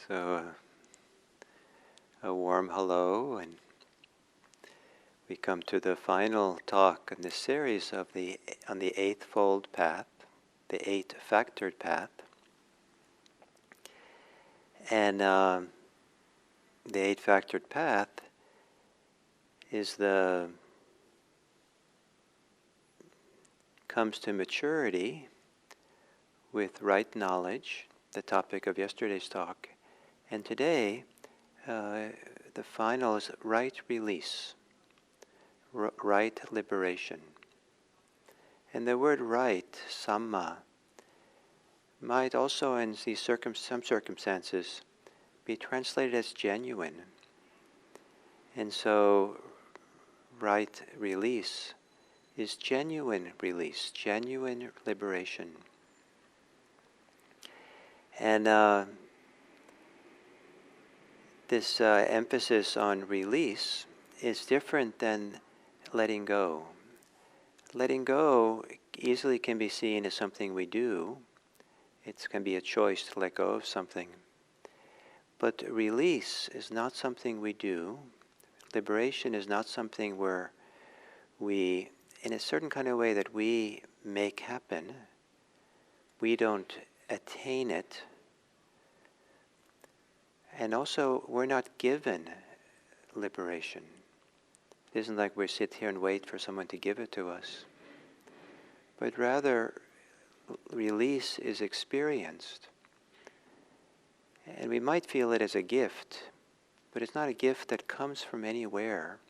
So a warm hello, and we come to the final talk in this series on the Eightfold path, the eight-factored path. And the eight-factored path comes to maturity with right knowledge, the topic of yesterday's talk. And today, the final is right release, right liberation. And the word right, samma, might also in these some circumstances be translated as genuine. And so, right release is genuine release, genuine liberation. And this emphasis on release is different than letting go. Letting go easily can be seen as something we do. It can be a choice to let go of something. But release is not something we do. Liberation is not something where we, in a certain kind of way that we make happen, we don't attain it. And also, we're not given liberation. It isn't like we sit here and wait for someone to give it to us. But rather, release is experienced. And we might feel it as a gift, but it's not a gift that comes from anywhere.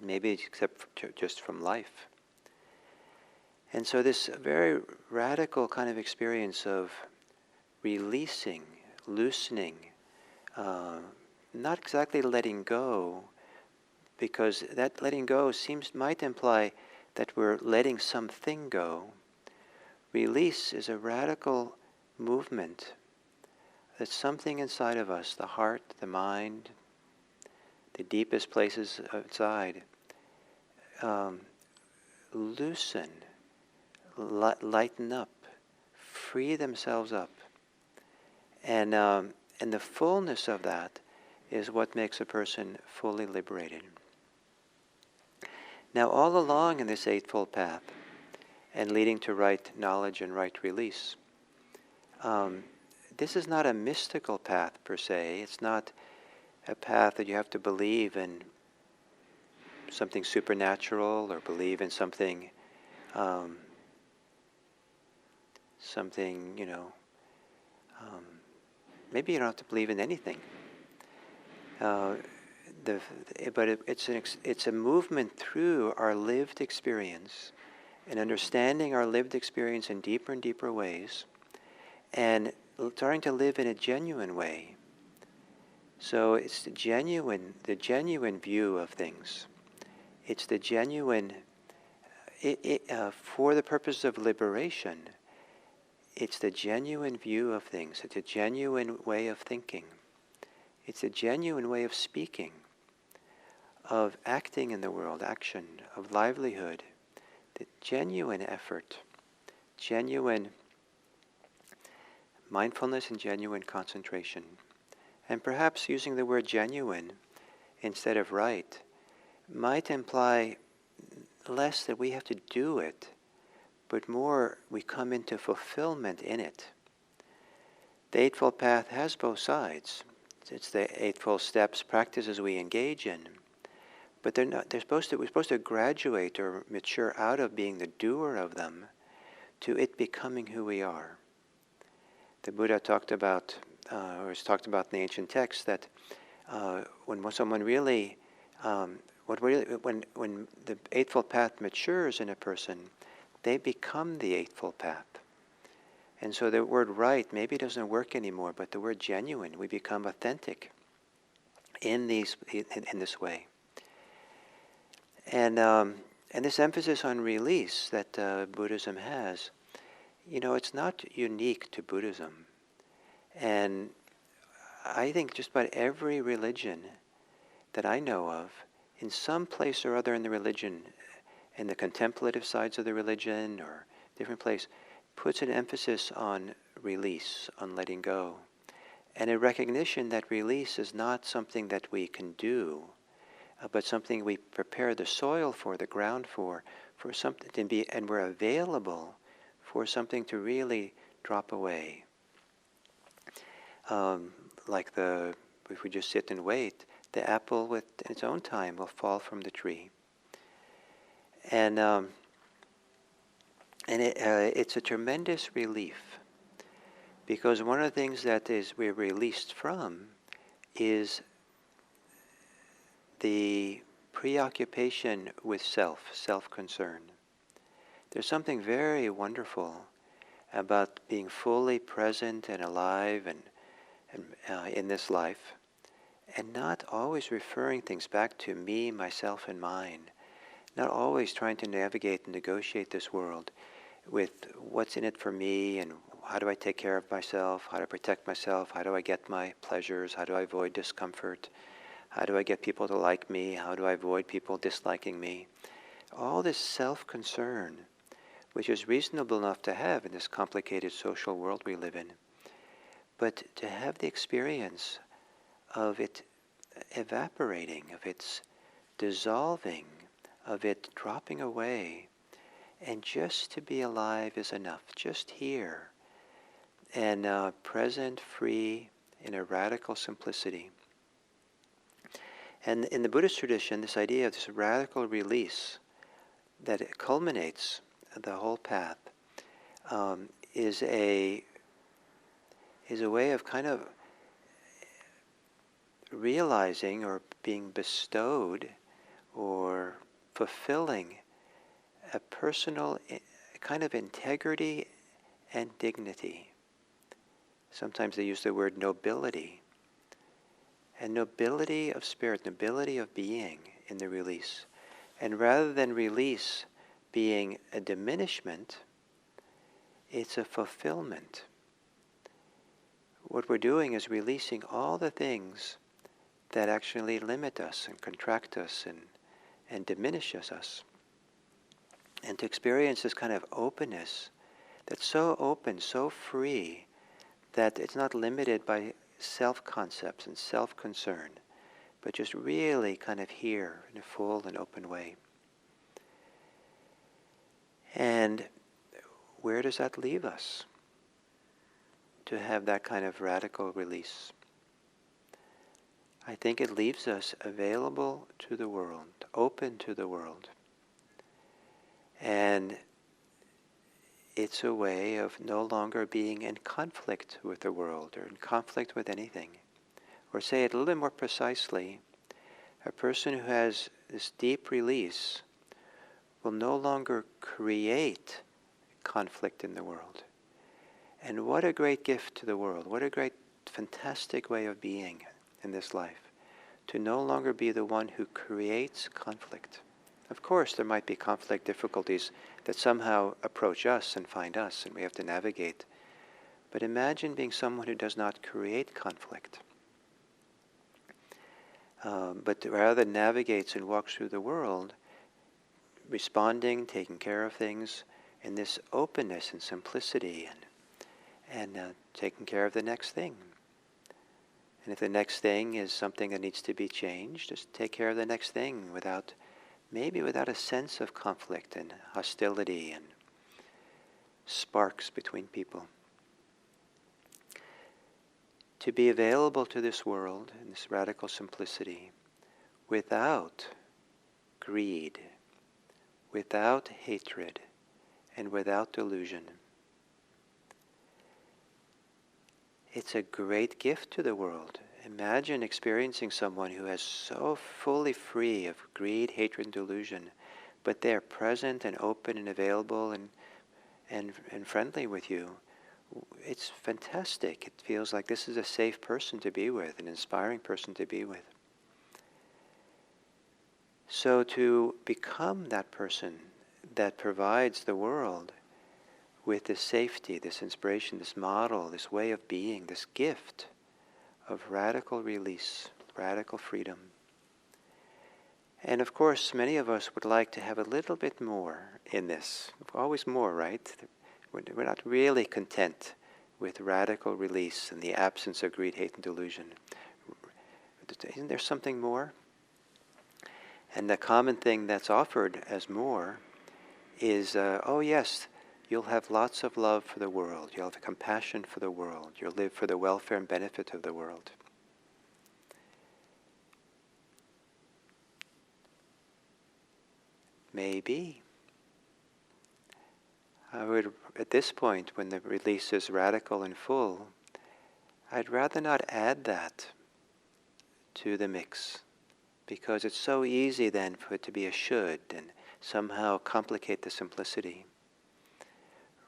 Maybe except just from life. And so this very radical kind of experience of releasing, loosening, not exactly letting go, because that letting go might imply that we're letting something go. Release is a radical movement. That something inside of us, the heart, the mind, the deepest places outside, loosen, lighten up, free themselves up. And the fullness of that is what makes a person fully liberated. Now, all along in this Eightfold Path, and leading to right knowledge and right release, this is not a mystical path per se. It's not a path that you have to believe in something supernatural or believe in something, maybe you don't have to believe in anything. But it's a movement through our lived experience and understanding our lived experience in deeper and deeper ways and starting to live in a genuine way. So it's the genuine view of things. It's the genuine, for the purpose of liberation, it's the genuine view of things. It's a genuine way of thinking. It's a genuine way of speaking, of acting in the world, action, of livelihood, the genuine effort, genuine mindfulness and genuine concentration. And perhaps using the word genuine instead of right might imply less that we have to do it, but more we come into fulfillment in it. The Eightfold Path has both sides. It's the Eightfold Steps, practices we engage in. But we're supposed to graduate or mature out of being the doer of them to it becoming who we are. The Buddha talked about, or is talked about in the ancient texts, that when someone really, when the Eightfold Path matures in a person, they become the Eightfold Path. And so the word right maybe doesn't work anymore, but the word genuine, we become authentic in this way. And this emphasis on release that Buddhism has, it's not unique to Buddhism. And I think just about every religion that I know of, in some place or other in the religion, in the contemplative sides of the religion or different place, puts an emphasis on release, on letting go. and a recognition that release is not something that we can do, but something we prepare the soil for, the ground for something to be, and we're available for something to really drop away. If we just sit and wait, the apple with its own time will fall from the tree. And it's a tremendous relief, because one of the things that we're released from is the preoccupation with self-concern. There's something very wonderful about being fully present and alive and in this life, and not always referring things back to me, myself, and mine. Not always trying to navigate and negotiate this world with what's in it for me, and how do I take care of myself, how do I protect myself, how do I get my pleasures, how do I avoid discomfort, how do I get people to like me, how do I avoid people disliking me. All this self-concern, which is reasonable enough to have in this complicated social world we live in, but to have the experience of it evaporating, of its dissolving, of it dropping away, and just to be alive is enough, just here, and present, free, in a radical simplicity. And in the Buddhist tradition, this idea of this radical release that it culminates the whole path is a way of kind of realizing or being bestowed or fulfilling a personal kind of integrity and dignity. Sometimes they use the word nobility. And nobility of spirit, nobility of being in the release. And rather than release being a diminishment, it's a fulfillment. What we're doing is releasing all the things that actually limit us and contract us and diminish us. And to experience this kind of openness that's so open, so free, that it's not limited by self-concepts and self-concern, but just really kind of here in a full and open way. And where does that leave us? To have that kind of radical release. I think it leaves us available to the world, open to the world. And it's a way of no longer being in conflict with the world or in conflict with anything. Or say it a little bit more precisely, a person who has this deep release will no longer create conflict in the world. And what a great gift to the world. What a great, fantastic way of being in this life. To no longer be the one who creates conflict. Of course, there might be conflict difficulties that somehow approach us and find us, and we have to navigate. But imagine being someone who does not create conflict, but rather navigates and walks through the world, responding, taking care of things in this openness and simplicity, and taking care of the next thing. And if the next thing is something that needs to be changed, just take care of the next thing maybe without a sense of conflict and hostility and sparks between people. To be available to this world in this radical simplicity without greed, without hatred, and without delusion. It's a great gift to the world. Imagine experiencing someone who is so fully free of greed, hatred, and delusion, but they're present and open and available and friendly with you. It's fantastic. It feels like this is a safe person to be with, an inspiring person to be with. So to become that person that provides the world with this safety, this inspiration, this model, this way of being, this gift of radical release, radical freedom. And of course, many of us would like to have a little bit more in this. Always more, right? We're not really content with radical release and the absence of greed, hate, and delusion. Isn't there something more? And the common thing that's offered as more is, oh yes, you'll have lots of love for the world. You'll have compassion for the world. You'll live for the welfare and benefit of the world. Maybe. I would, at this point, when the release is radical and full, I'd rather not add that to the mix, because it's so easy then for it to be a should and somehow complicate the simplicity.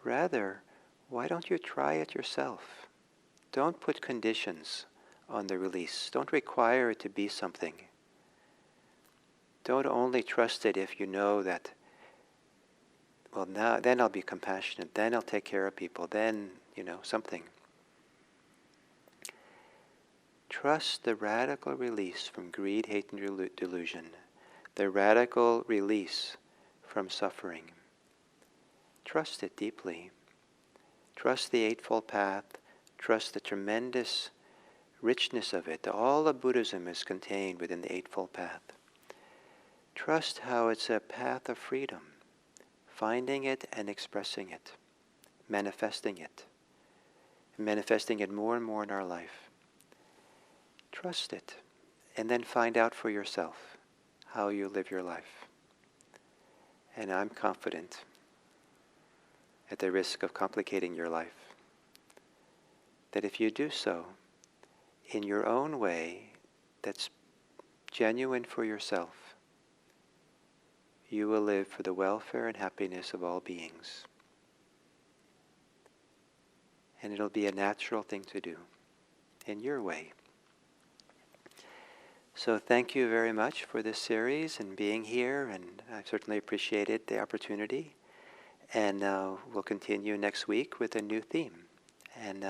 Rather, why don't you try it yourself? Don't put conditions on the release. Don't require it to be something. Don't only trust it if you know that, well, now then I'll be compassionate, then I'll take care of people, then, something. Trust the radical release from greed, hate, and delusion, the radical release from suffering. Trust it deeply. Trust the Eightfold Path. Trust the tremendous richness of it. All of Buddhism is contained within the Eightfold Path. Trust how it's a path of freedom, finding it and expressing it, manifesting it more and more in our life. Trust it, and then find out for yourself how you live your life. And I'm confident, at the risk of complicating your life, that if you do so in your own way that's genuine for yourself, you will live for the welfare and happiness of all beings. And it'll be a natural thing to do, in your way. So thank you very much for this series and being here, and I certainly appreciated the opportunity. And we'll continue next week with a new theme. And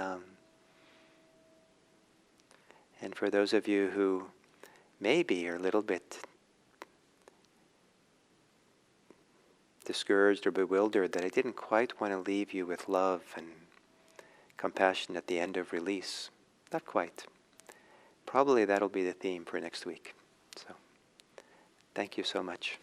for those of you who maybe are a little bit discouraged or bewildered that I didn't quite want to leave you with love and compassion at the end of release, not quite. Probably that'll be the theme for next week. So, thank you so much.